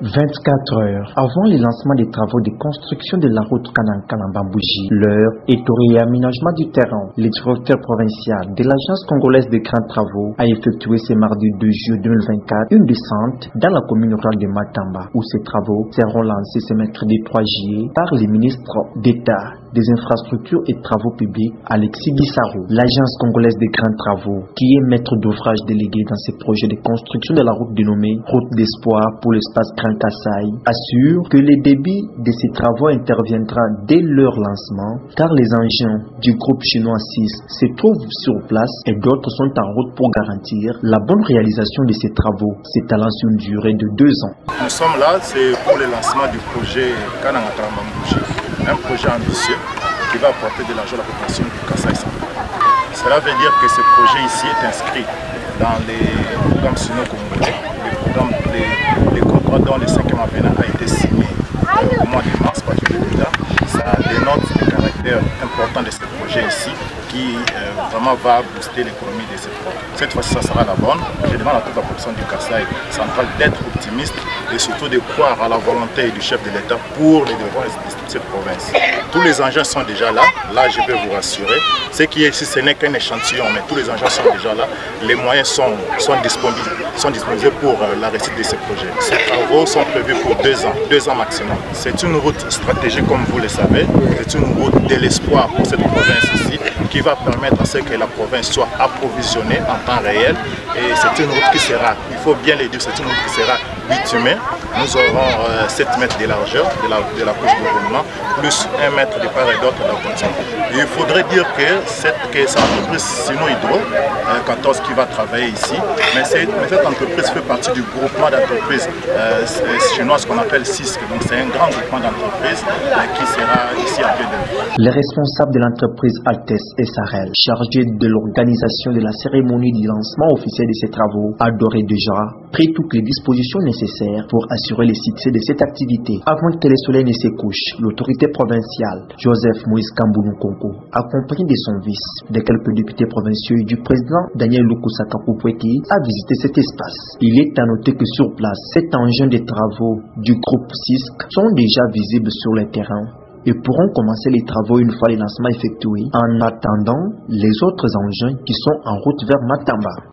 24 heures avant le lancement des travaux de construction de la route Kanankan-Bambouji, l'heure est au réaménagement du terrain. Le directeur provincial de l'agence congolaise de grands travaux a effectué ce mardi 2 juillet 2024 une descente dans la commune rurale de Matamba, où ces travaux seront lancés ce mercredi 3 juillet par le ministre d'État des infrastructures et travaux publics, Alexis Bissaro. L'agence congolaise des grands travaux, qui est maître d'ouvrage délégué dans ces projets de construction de la route dénommée Route d'Espoir pour l'espace Grand Kassai, assure que le débit de ces travaux interviendra dès leur lancement, car les engins du groupe chinois 6 se trouvent sur place et d'autres sont en route pour garantir la bonne réalisation de ces travaux, s'étalant sur une durée de 2 ans. Nous sommes là, c'est pour le lancement du projet Kanankan-Bambouji, un projet ambitieux qui va apporter de l'argent à la population du Kassai central. Cela veut dire que ce projet ici est inscrit dans les programmes sino-congolais, les contrats dont le 5e avenant a été signé au mois de mars par l'État. Ça dénote le caractère important de ce projet ici qui vraiment va booster l'économie de ce projet. Cette fois-ci, ça sera la bonne. Je demande à toute la population du Kassai central d'être optimiste et surtout de croire à la volonté du chef de l'État pour le développement de cette province. Tous les engins sont déjà là, je peux vous rassurer. Ce qui est ici, ce n'est qu'un échantillon, mais tous les engins sont déjà là. Les moyens sont disponibles pour la réussite de ce projet. Ces travaux sont prévus pour 2 ans maximum. C'est une route stratégique, comme vous le savez. C'est une route de l'espoir pour cette province ici, qui va permettre à ce que la province soit approvisionnée en temps réel. Et c'est une route qui sera, il faut bien le dire, c'est une route qui sera bitumée. Nous aurons 7 mètres de largeur de la couche de roulement, plus 1 mètre de part et d'autre de la condition. Il faudrait dire que cette entreprise Sino-Hydro, 14 qui va travailler ici, mais cette entreprise fait partie du groupement d'entreprises chinoises qu'on appelle CISC. Donc c'est un grand groupement d'entreprises qui sera ici à pied d'œuvre. Les responsables de l'entreprise Altes SRL, chargés de l'organisation de la cérémonie du lancement officiel de ces travaux, a d'ores et déjà pris toutes les dispositions nécessaires pour assurer le succès de cette activité. Avant que le soleil ne se couche, l'autorité provinciale, Joseph Moïse Kambounou-Konko, accompagné de son vice, de quelques députés provinciaux et du président Daniel Lukusaka Poupoueki, a visité cet espace. Il est à noter que sur place, 7 engins de travaux du groupe CISC sont déjà visibles sur le terrain et pourront commencer les travaux une fois les lancements effectués, en attendant les autres engins qui sont en route vers Matamba.